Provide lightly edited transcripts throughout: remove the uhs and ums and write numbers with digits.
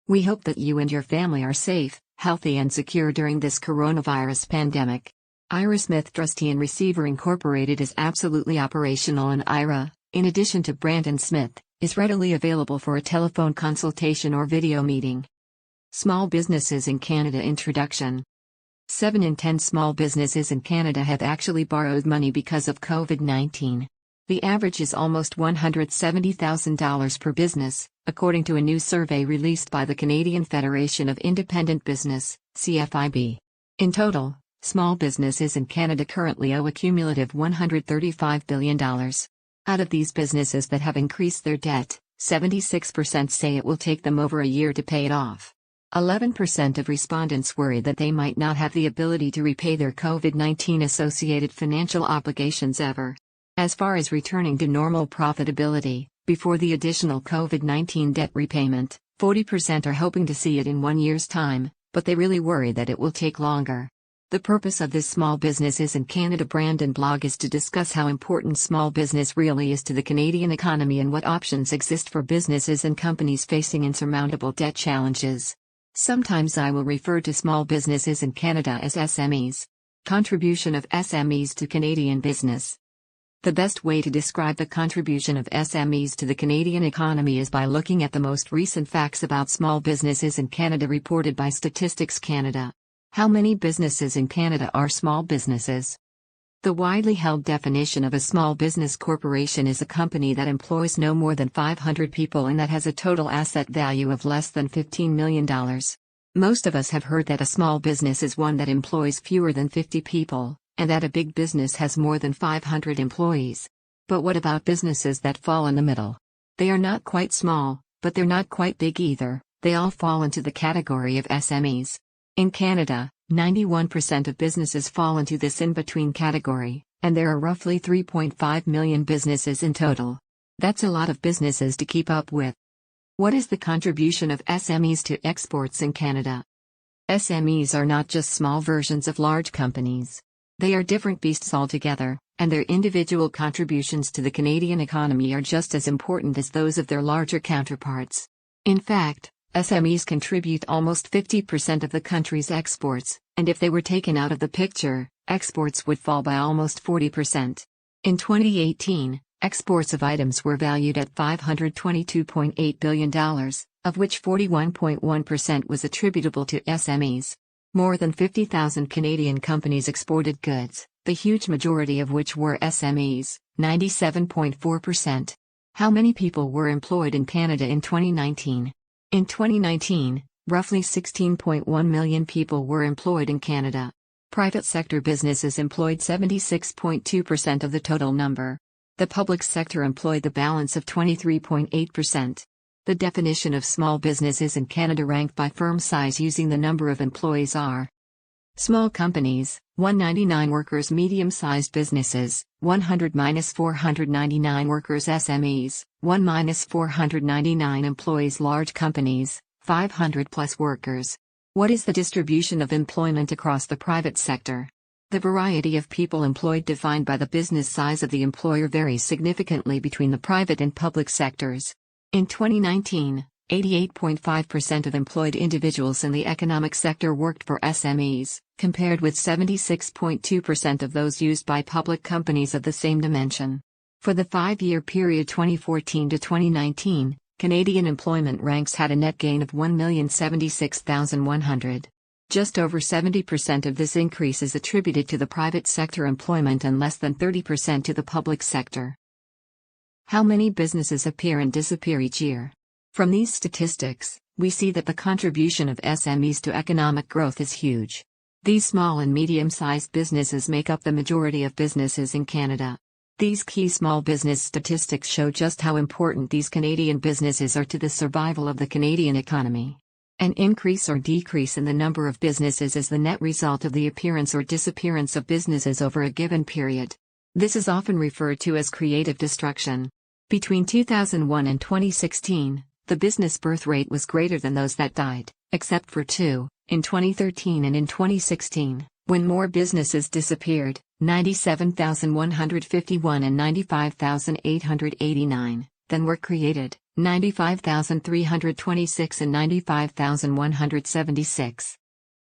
We hope that you and your family are safe, healthy and secure during this coronavirus pandemic. Ira Smith Trustee and Receiver Incorporated is absolutely operational, and Ira, in addition to Brandon Smith, is readily available for a telephone consultation or video meeting. Small Businesses in Canada Introduction. 7 in 10 small businesses in Canada have actually borrowed money because of COVID-19. The average is almost $170,000 per business, according to a new survey released by the Canadian Federation of Independent Business, CFIB. In total, small businesses in Canada currently owe a cumulative $135 billion. Out of these businesses that have increased their debt, 76% say it will take them over a year to pay it off. 11% of respondents worry that they might not have the ability to repay their COVID-19 associated financial obligations ever. As far as returning to normal profitability, before the additional COVID-19 debt repayment, 40% are hoping to see it in 1 year's time, but they really worry that it will take longer. The purpose of this Small Businesses in Canada brand and blog is to discuss how important small business really is to the Canadian economy and what options exist for businesses and companies facing insurmountable debt challenges. Sometimes I will refer to small businesses in Canada as SMEs. Contribution of SMEs to Canadian business. The best way to describe the contribution of SMEs to the Canadian economy is by looking at the most recent facts about small businesses in Canada reported by Statistics Canada. How many businesses in Canada are small businesses? The widely held definition of a small business corporation is a company that employs no more than 500 people and that has a total asset value of less than $15 million. Most of us have heard that a small business is one that employs fewer than 50 people, and that a big business has more than 500 employees. But what about businesses that fall in the middle? They are not quite small, but they're not quite big either. They all fall into the category of SMEs. In Canada, 91% of businesses fall into this in-between category, and there are roughly 3.5 million businesses in total. That's a lot of businesses to keep up with. What is the contribution of SMEs to exports in Canada? SMEs are not just small versions of large companies. They are different beasts altogether, and their individual contributions to the Canadian economy are just as important as those of their larger counterparts. In fact, SMEs contribute almost 50% of the country's exports, and if they were taken out of the picture, exports would fall by almost 40%. In 2018, exports of items were valued at $522.8 billion, of which 41.1% was attributable to SMEs. More than 50,000 Canadian companies exported goods, the huge majority of which were SMEs, 97.4%. How many people were employed in Canada in 2019? In 2019, roughly 16.1 million people were employed in Canada. Private sector businesses employed 76.2% of the total number. The public sector employed the balance of 23.8%. The definition of small businesses in Canada ranked by firm size using the number of employees are: small companies, 199 workers; medium-sized businesses, 100-499 workers; SMEs, 1-499 employees; large companies, 500+ workers. What is the distribution of employment across the private sector? The variety of people employed defined by the business size of the employer varies significantly between the private and public sectors. In 2019, 88.5% of employed individuals in the economic sector worked for SMEs, compared with 76.2% of those used by public companies of the same dimension. For the 5-year period 2014 to 2019, Canadian employment ranks had a net gain of 1,076,100. Just over 70% of this increase is attributed to the private sector employment and less than 30% to the public sector. How many businesses appear and disappear each year? From these statistics, we see that the contribution of SMEs to economic growth is huge. These small and medium-sized businesses make up the majority of businesses in Canada. These key small business statistics show just how important these Canadian businesses are to the survival of the Canadian economy. An increase or decrease in the number of businesses is the net result of the appearance or disappearance of businesses over a given period. This is often referred to as creative destruction. Between 2001 and 2016, the business birth rate was greater than those that died, except for two, in 2013 and in 2016, when more businesses disappeared, 97,151 and 95,889, than were created, 95,326 and 95,176.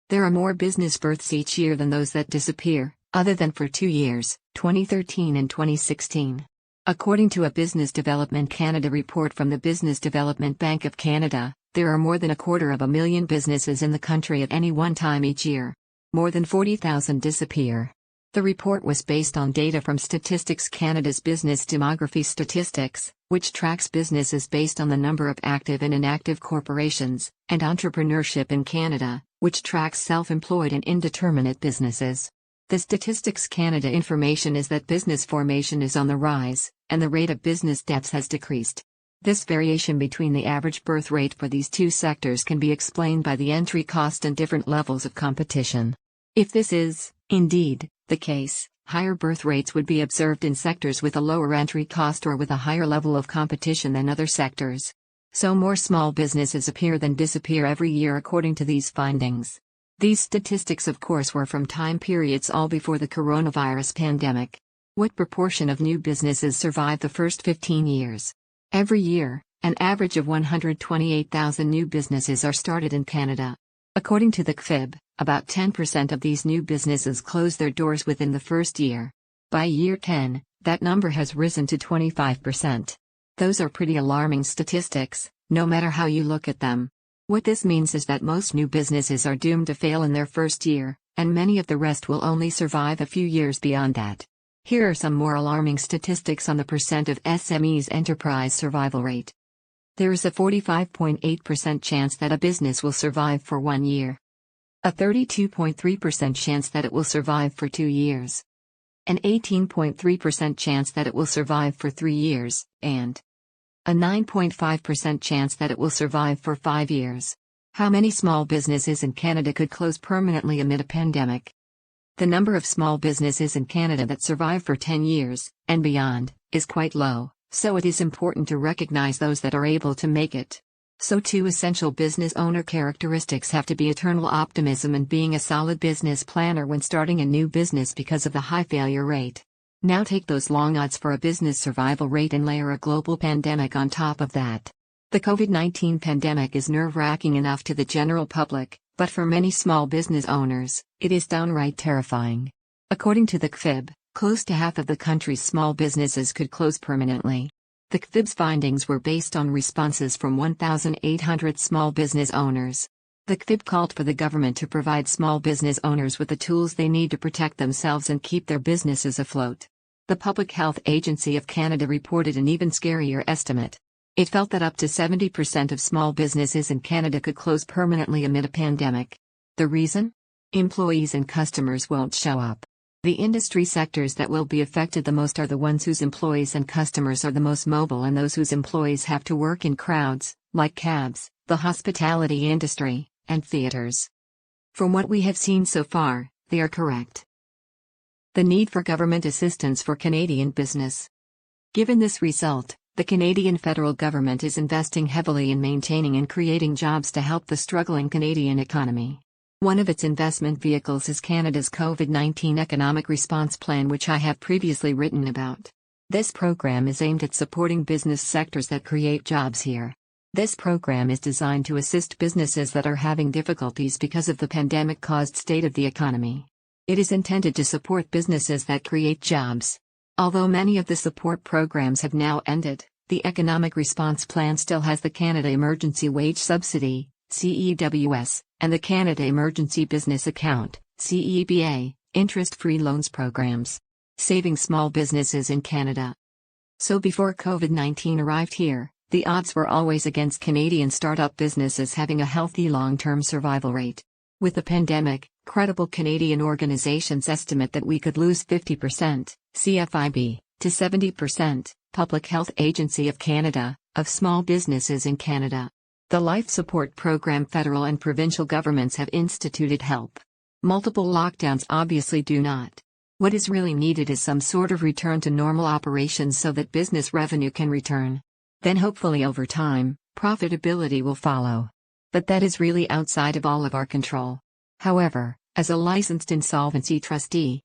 There are more business births each year than those that disappear, other than for 2 years, 2013 and 2016. According to a Business Development Canada report from the Business Development Bank of Canada, there are more than 250,000 businesses in the country at any one time each year. More than 40,000 disappear. The report was based on data from Statistics Canada's Business Demography Statistics, which tracks businesses based on the number of active and inactive corporations, and Entrepreneurship in Canada, which tracks self-employed and indeterminate businesses. The Statistics Canada information is that business formation is on the rise, and the rate of business deaths has decreased. This variation between the average birth rate for these two sectors can be explained by the entry cost and different levels of competition. If this is, indeed, the case, higher birth rates would be observed in sectors with a lower entry cost or with a higher level of competition than other sectors. So more small businesses appear than disappear every year according to these findings. These statistics of course were from time periods all before the coronavirus pandemic. What proportion of new businesses survive the first 15 years? Every year, an average of 128,000 new businesses are started in Canada. According to the CFIB, about 10% of these new businesses close their doors within the first year. By year 10, that number has risen to 25%. Those are pretty alarming statistics, no matter how you look at them. What this means is that most new businesses are doomed to fail in their first year, and many of the rest will only survive a few years beyond that. Here are some more alarming statistics on the percent of SMEs enterprise survival rate. There is a 45.8% chance that a business will survive for 1 year. A 32.3% chance that it will survive for 2 years. An 18.3% chance that it will survive for 3 years, and a 9.5% chance that it will survive for 5 years. How many small businesses in Canada could close permanently amid a pandemic? The number of small businesses in Canada that survive for 10 years, and beyond, is quite low, so it is important to recognize those that are able to make it. So 2 essential business owner characteristics have to be eternal optimism and being a solid business planner when starting a new business because of the high failure rate. Now take those long odds for a business survival rate and layer a global pandemic on top of that. The COVID-19 pandemic is nerve-wracking enough to the general public, but for many small business owners, it is downright terrifying. According to the CFIB, close to half of the country's small businesses could close permanently. The CFIB's findings were based on responses from 1,800 small business owners. The CFIB called for the government to provide small business owners with the tools they need to protect themselves and keep their businesses afloat. The Public Health Agency of Canada reported an even scarier estimate. It felt that up to 70% of small businesses in Canada could close permanently amid a pandemic. The reason? Employees and customers won't show up. The industry sectors that will be affected the most are the ones whose employees and customers are the most mobile and those whose employees have to work in crowds, like cabs, the hospitality industry, and theaters. From what we have seen so far, they are correct. The need for government assistance for Canadian business. Given this result, the Canadian federal government is investing heavily in maintaining and creating jobs to help the struggling Canadian economy. One of its investment vehicles is Canada's COVID-19 Economic Response Plan, which I have previously written about. This program is aimed at supporting business sectors that create jobs here. This program is designed to assist businesses that are having difficulties because of the pandemic-caused state of the economy. It is intended to support businesses that create jobs. Although many of the support programs have now ended, the Economic Response Plan still has the Canada Emergency Wage Subsidy, CEWS, and the Canada Emergency Business Account, CEBA, interest-free loans programs, saving small businesses in Canada. So before COVID-19 arrived here, the odds were always against Canadian startup businesses having a healthy long-term survival rate. With the pandemic, credible Canadian organizations estimate that we could lose 50%, CFIB, to 70%, Public Health Agency of Canada, of small businesses in Canada. The Life Support Program federal and provincial governments have instituted help. Multiple lockdowns obviously do not. What is really needed is some sort of return to normal operations so that business revenue can return. Then hopefully over time, profitability will follow. But that is really outside of all of our control. However, as a licensed insolvency trustee,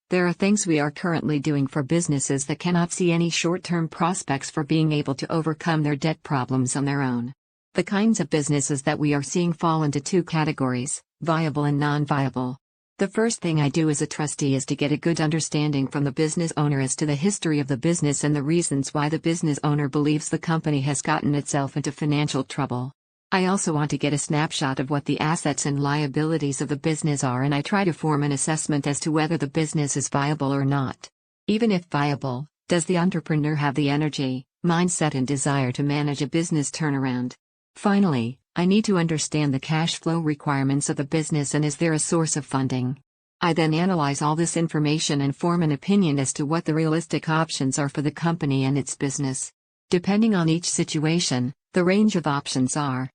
There are things we are currently doing for businesses that cannot see any short-term prospects for being able to overcome their debt problems on their own. The kinds of businesses that we are seeing fall into two categories: viable and non-viable. The first thing I do as a trustee is to get a good understanding from the business owner as to the history of the business and the reasons why the business owner believes the company has gotten itself into financial trouble. I also want to get a snapshot of what the assets and liabilities of the business are, and I try to form an assessment as to whether the business is viable or not. Even if viable, does the entrepreneur have the energy, mindset and desire to manage a business turnaround? Finally, I need to understand the cash flow requirements of the business and is there a source of funding. I then analyze all this information and form an opinion as to what the realistic options are for the company and its business. Depending on each situation, the range of options are: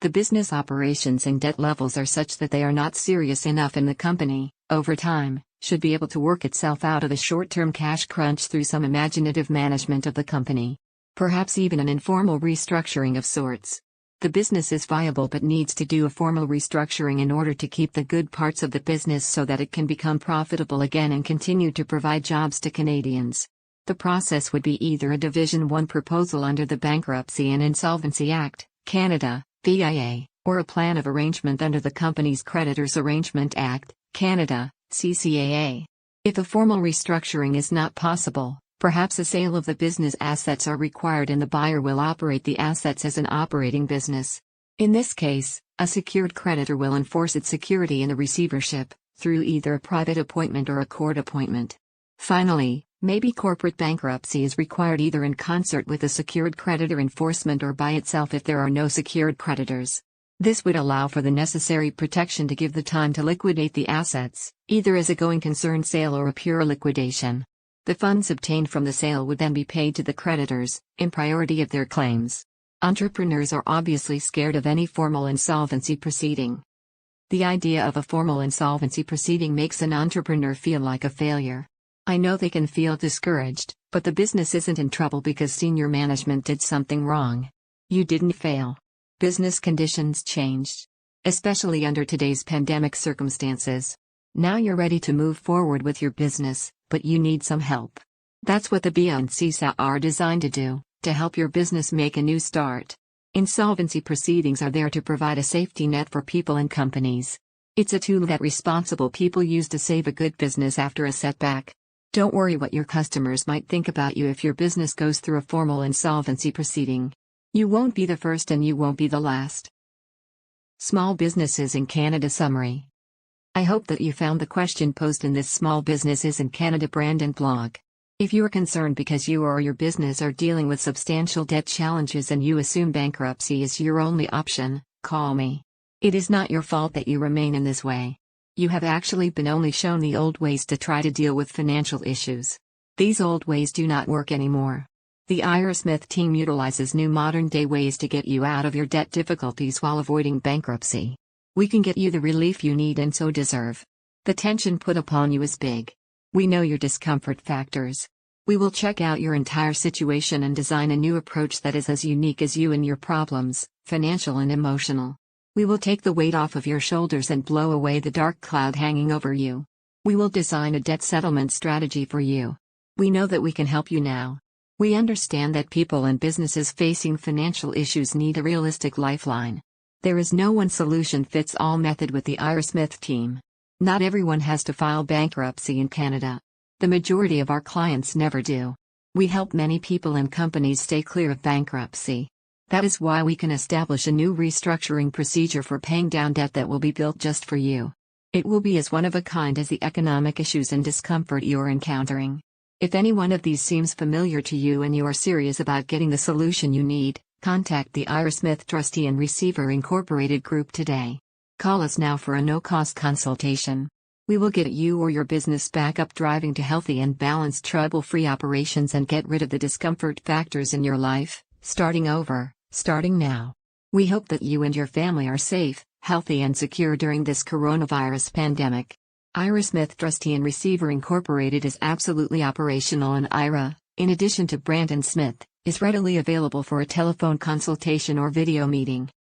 the business operations and debt levels are such that they are not serious enough and the company, over time, should be able to work itself out of the short-term cash crunch through some imaginative management of the company. Perhaps even an informal restructuring of sorts. The business is viable but needs to do a formal restructuring in order to keep the good parts of the business so that it can become profitable again and continue to provide jobs to Canadians. The process would be either a Division 1 proposal under the Bankruptcy and Insolvency Act, Canada, BIA, or a plan of arrangement under the Companies Creditors Arrangement Act, Canada, CCAA. If a formal restructuring is not possible, perhaps a sale of the business assets are required and the buyer will operate the assets as an operating business. In this case, a secured creditor will enforce its security in the receivership, through either a private appointment or a court appointment. Finally, maybe corporate bankruptcy is required either in concert with a secured creditor enforcement or by itself if there are no secured creditors. This would allow for the necessary protection to give the time to liquidate the assets, either as a going concern sale or a pure liquidation. The funds obtained from the sale would then be paid to the creditors, in priority of their claims. Entrepreneurs are obviously scared of any formal insolvency proceeding. The idea of a formal insolvency proceeding makes an entrepreneur feel like a failure. I know they can feel discouraged, but the business isn't in trouble because senior management did something wrong. You didn't fail. Business conditions changed. Especially under today's pandemic circumstances. Now you're ready to move forward with your business, but you need some help. That's what the BIA and CCAA are designed to do, to help your business make a new start. Insolvency proceedings are there to provide a safety net for people and companies. It's a tool that responsible people use to save a good business after a setback. Don't worry what your customers might think about you if your business goes through a formal insolvency proceeding. You won't be the first and you won't be the last. Small Businesses in Canada Summary. I hope that you found the question posed in this Small Businesses in Canada brand and blog. If you are concerned because you or your business are dealing with substantial debt challenges and you assume bankruptcy is your only option, call me. It is not your fault that you remain in this way. You have actually been only shown the old ways to try to deal with financial issues. These old ways do not work anymore. The Ira Smith team utilizes new modern-day ways to get you out of your debt difficulties while avoiding bankruptcy. We can get you the relief you need and so deserve. The tension put upon you is big. We know your discomfort factors. We will check out your entire situation and design a new approach that is as unique as you and your problems, financial and emotional. We will take the weight off of your shoulders and blow away the dark cloud hanging over you. We will design a debt settlement strategy for you. We know that we can help you now. We understand that people and businesses facing financial issues need a realistic lifeline. There is no one-solution-fits-all method with the Ira Smith team. Not everyone has to file bankruptcy in Canada. The majority of our clients never do. We help many people and companies stay clear of bankruptcy. That is why we can establish a new restructuring procedure for paying down debt that will be built just for you. It will be as one of a kind as the economic issues and discomfort you are encountering. If any one of these seems familiar to you and you are serious about getting the solution you need, contact the Ira Smith Trustee and Receiver Incorporated Group today. Call us now for a no-cost consultation. We will get you or your business back up driving to healthy and balanced trouble-free operations and get rid of the discomfort factors in your life, starting over, starting now. We hope that you and your family are safe, healthy and secure during this coronavirus pandemic. Ira Smith Trustee and Receiver Incorporated is absolutely operational, and Ira, in addition to Brandon Smith, is readily available for a telephone consultation or video meeting.